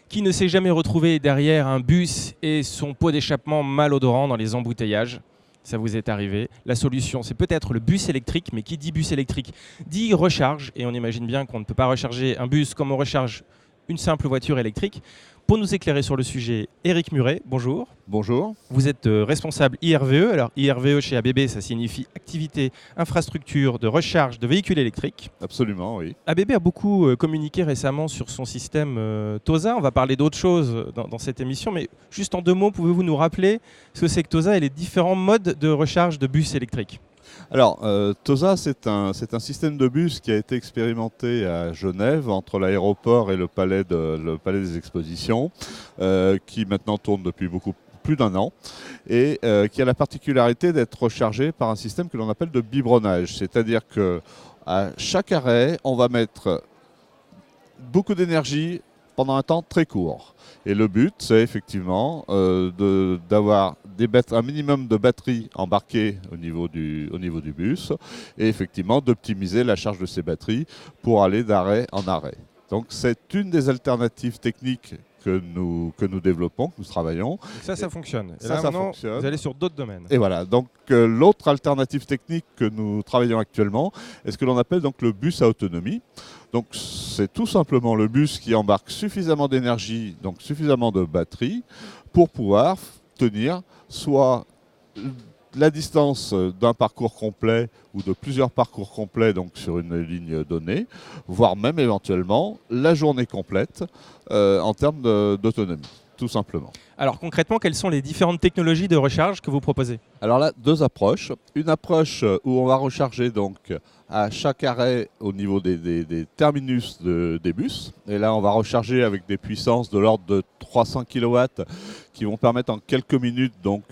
Qui ne s'est jamais retrouvé derrière un bus et son pot d'échappement malodorant dans les embouteillages? Ça vous est arrivé. La solution, c'est peut-être le bus électrique, mais qui dit bus électrique dit recharge. Et on imagine bien qu'on ne peut pas recharger un bus comme on recharge une simple voiture électrique. Pour nous éclairer sur le sujet, Éric Muret, bonjour. Bonjour. Vous êtes responsable IRVE. Alors IRVE chez ABB, ça signifie Activité Infrastructure de Recharge de Véhicules Électriques. Absolument, oui. ABB a beaucoup communiqué récemment sur son système TOSA. On va parler d'autres choses dans cette émission, mais juste en 2 mots, pouvez-vous nous rappeler ce que c'est que TOSA et les différents modes de recharge de bus électriques? Alors, TOSA, c'est un système de bus qui a été expérimenté à Genève, entre l'aéroport et le palais des expositions, qui maintenant tourne depuis plus d'1 an, et qui a la particularité d'être rechargé par un système que l'on appelle de biberonnage. C'est-à-dire qu'à chaque arrêt, on va mettre beaucoup d'énergie pendant un temps très court. Et le but, c'est effectivement d'avoir un minimum de batteries embarquées au niveau du bus et effectivement d'optimiser la charge de ces batteries pour aller d'arrêt en arrêt. Donc c'est une des alternatives techniques que nous développons, que nous travaillons. Ça fonctionne. Et ça maintenant, fonctionne. Vous allez sur d'autres domaines. Et voilà, donc l'autre alternative technique que nous travaillons actuellement est ce que l'on appelle donc le bus à autonomie. Donc c'est tout simplement le bus qui embarque suffisamment d'énergie, donc suffisamment de batterie, pour pouvoir tenir soit la distance d'un parcours complet ou de plusieurs parcours complets donc sur une ligne donnée, voire même éventuellement la journée complète en termes d'autonomie, tout simplement. Alors concrètement, quelles sont les différentes technologies de recharge que vous proposez? Alors là, 2 approches. Une approche où on va recharger donc à chaque arrêt au niveau des terminus des bus. Et là, on va recharger avec des puissances de l'ordre de 300 kW qui vont permettre en quelques minutes donc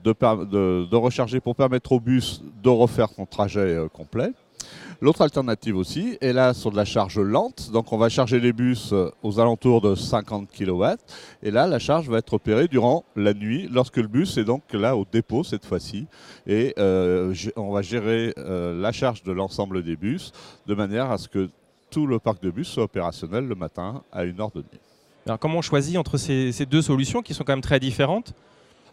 de recharger pour permettre au bus de refaire son trajet complet. L'autre alternative aussi est là sur de la charge lente. Donc on va charger les bus aux alentours de 50 kW. Et là, la charge va être opérée durant la nuit lorsque le bus est donc là au dépôt cette fois-ci. Et on va gérer la charge de l'ensemble des bus de manière à ce que tout le parc de bus soit opérationnel le matin à 1h de nuit. Alors comment on choisit entre ces 2 solutions qui sont quand même très différentes?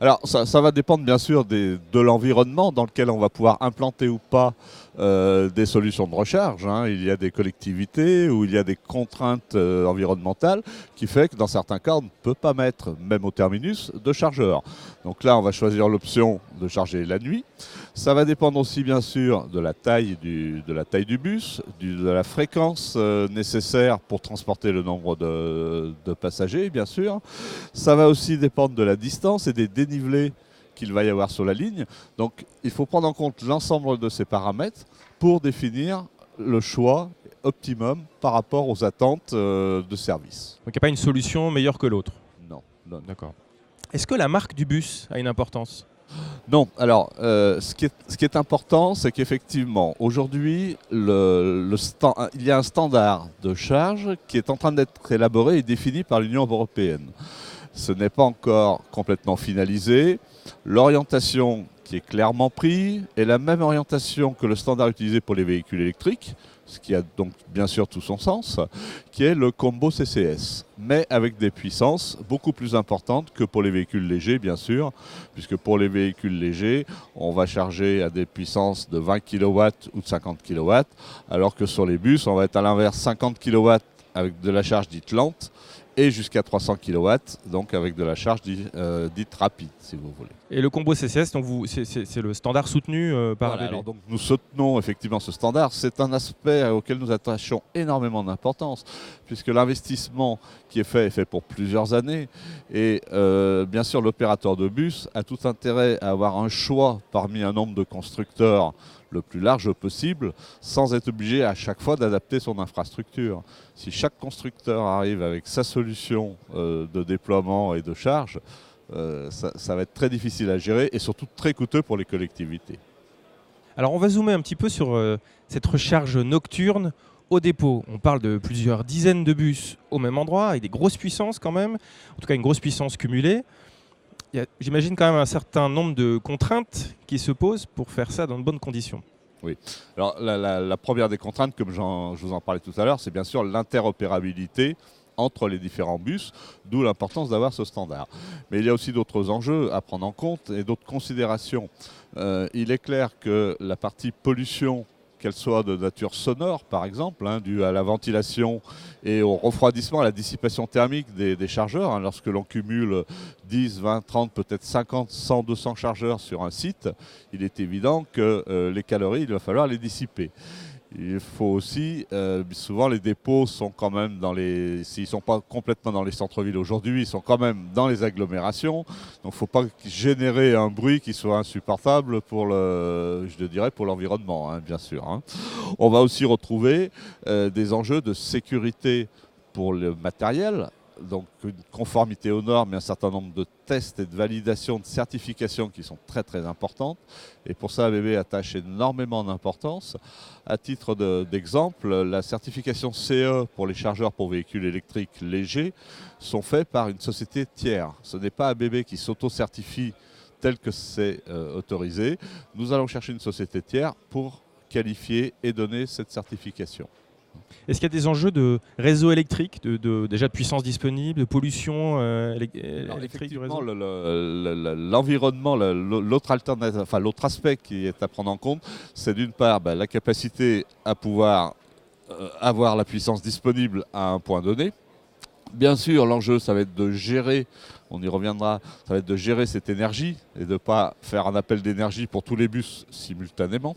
Alors ça va dépendre bien sûr de l'environnement dans lequel on va pouvoir implanter ou pas des solutions de recharge. Il y a des collectivités où il y a des contraintes environnementales qui fait que dans certains cas on ne peut pas mettre, même au terminus, de chargeur. Donc là on va choisir l'option de charger la nuit. Ça va dépendre aussi bien sûr de la taille du bus, de la fréquence nécessaire pour transporter le nombre de passagers bien sûr. Ça va aussi dépendre de la distance et des dénivelés qu'il va y avoir sur la ligne. Donc il faut prendre en compte l'ensemble de ces paramètres pour définir le choix optimum par rapport aux attentes de service. Donc il n'y a pas une solution meilleure que l'autre? Non. D'accord. Est-ce que la marque du bus a une importance? Non. Alors, ce qui est important, c'est qu'effectivement, aujourd'hui, il y a un standard de charge qui est en train d'être élaboré et défini par l'Union européenne. Ce n'est pas encore complètement finalisé. L'orientation qui est clairement prise est la même orientation que le standard utilisé pour les véhicules électriques, ce qui a donc bien sûr tout son sens, qui est le combo CCS, mais avec des puissances beaucoup plus importantes que pour les véhicules légers, bien sûr, puisque pour les véhicules légers, on va charger à des puissances de 20 kW ou de 50 kW, alors que sur les bus, on va être à l'inverse 50 kW avec de la charge dite lente, et jusqu'à 300 kW, donc avec de la charge dite rapide, si vous voulez. Et le combo CCS, donc c'est le standard soutenu par Voilà, ABB. alors donc nous soutenons effectivement ce standard. C'est un aspect auquel nous attachons énormément d'importance, puisque l'investissement qui est fait pour plusieurs années. Et bien sûr, l'opérateur de bus a tout intérêt à avoir un choix parmi un nombre de constructeurs le plus large possible, sans être obligé à chaque fois d'adapter son infrastructure. Si chaque constructeur arrive avec sa solution de déploiement et de charge, ça va être très difficile à gérer et surtout très coûteux pour les collectivités. Alors on va zoomer un petit peu sur cette recharge nocturne au dépôt. On parle de plusieurs dizaines de bus au même endroit, avec des grosses puissances quand même, en tout cas une grosse puissance cumulée. J'imagine quand même un certain nombre de contraintes qui se posent pour faire ça dans de bonnes conditions. Oui. Alors la première des contraintes, comme je vous en parlais tout à l'heure, c'est bien sûr l'interopérabilité entre les différents bus, d'où l'importance d'avoir ce standard. Mais il y a aussi d'autres enjeux à prendre en compte et d'autres considérations. Il est clair que la partie pollution, qu'elle soit de nature sonore par exemple, due à la ventilation et au refroidissement, à la dissipation thermique des chargeurs, lorsque l'on cumule 10, 20, 30, peut-être 50, 100, 200 chargeurs sur un site, il est évident que les calories, il va falloir les dissiper. Il faut aussi, souvent les dépôts sont quand même s'ils ne sont pas complètement dans les centres-villes aujourd'hui, ils sont quand même dans les agglomérations. Donc il ne faut pas générer un bruit qui soit insupportable pour l'environnement, bien sûr. On va aussi retrouver des enjeux de sécurité pour le matériel. Donc une conformité aux normes et un certain nombre de tests et de validations, de certifications qui sont très très importantes. Et pour ça, ABB attache énormément d'importance. À titre d'exemple, la certification CE pour les chargeurs pour véhicules électriques légers sont faits par une société tiers. Ce n'est pas ABB qui s'auto-certifie tel que c'est autorisé. Nous allons chercher une société tiers pour qualifier et donner cette certification. Est-ce qu'il y a des enjeux de réseau électrique, déjà de puissance disponible, de pollution électrique du réseau ? L'environnement, l'autre aspect qui est à prendre en compte, c'est d'une part la capacité à pouvoir avoir la puissance disponible à un point donné. Bien sûr, l'enjeu, ça va être de gérer, on y reviendra, ça va être de gérer cette énergie et de ne pas faire un appel d'énergie pour tous les bus simultanément.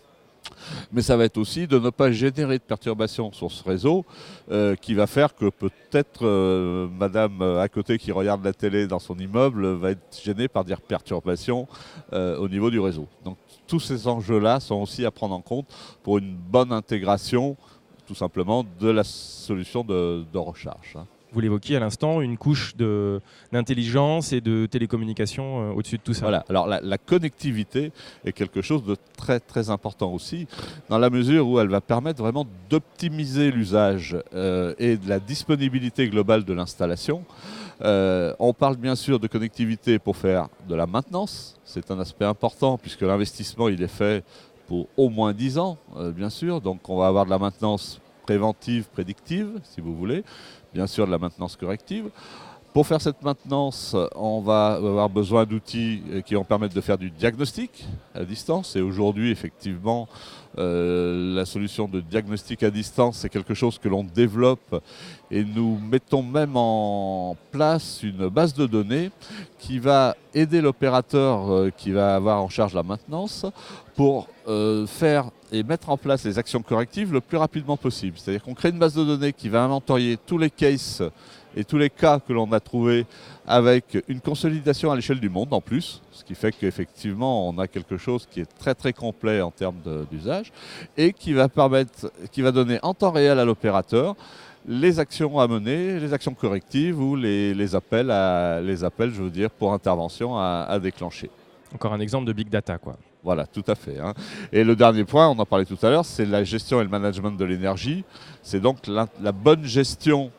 Mais ça va être aussi de ne pas générer de perturbations sur ce réseau qui va faire que peut-être madame à côté qui regarde la télé dans son immeuble va être gênée par des perturbations au niveau du réseau. Donc tous ces enjeux-là sont aussi à prendre en compte pour une bonne intégration tout simplement de la solution de recharge. Vous l'évoquiez à l'instant, une couche d'intelligence et de télécommunication au-dessus de tout ça. Voilà, alors la connectivité est quelque chose de très très important aussi, dans la mesure où elle va permettre vraiment d'optimiser l'usage et de la disponibilité globale de l'installation. On parle bien sûr de connectivité pour faire de la maintenance, c'est un aspect important puisque l'investissement il est fait pour au moins 10 ans, bien sûr, donc on va avoir de la maintenance préventive, prédictive, si vous voulez, bien sûr de la maintenance corrective. Pour faire cette maintenance, on va avoir besoin d'outils qui vont permettre de faire du diagnostic à distance. Et aujourd'hui, effectivement, la solution de diagnostic à distance, c'est quelque chose que l'on développe et nous mettons même en place une base de données qui va aider l'opérateur qui va avoir en charge la maintenance pour faire et mettre en place les actions correctives le plus rapidement possible. C'est-à-dire qu'on crée une base de données qui va inventorier tous les cases et tous les cas que l'on a trouvés avec une consolidation à l'échelle du monde en plus, ce qui fait qu'effectivement on a quelque chose qui est très très complet en termes d'usage et qui va donner en temps réel à l'opérateur les actions à mener, les actions correctives ou les appels, je veux dire, pour intervention à déclencher. Encore un exemple de big data, quoi. Voilà, tout à fait. Et le dernier point, on en parlait tout à l'heure, c'est la gestion et le management de l'énergie. C'est donc la bonne gestion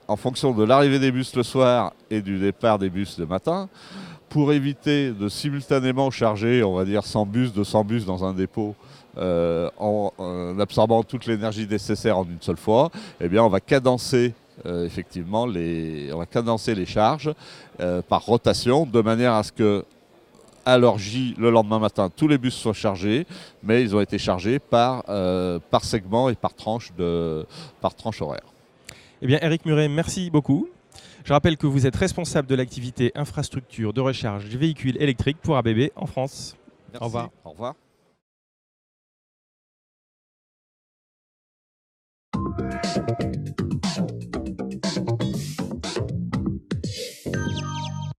en fonction de l'arrivée des bus le soir et du départ des bus le matin, pour éviter de simultanément charger, on va dire, 100 bus, 200 bus dans un dépôt en absorbant toute l'énergie nécessaire en une seule fois. Eh bien, on va cadencer effectivement les charges par rotation, de manière à ce que à l'heure J, le lendemain matin, tous les bus soient chargés, mais ils ont été chargés par segment et par tranche horaire. Eh bien, Eric Muret, merci beaucoup. Je rappelle que vous êtes responsable de l'activité infrastructure de recharge des véhicules électriques pour ABB en France. Merci. Au revoir. Au revoir.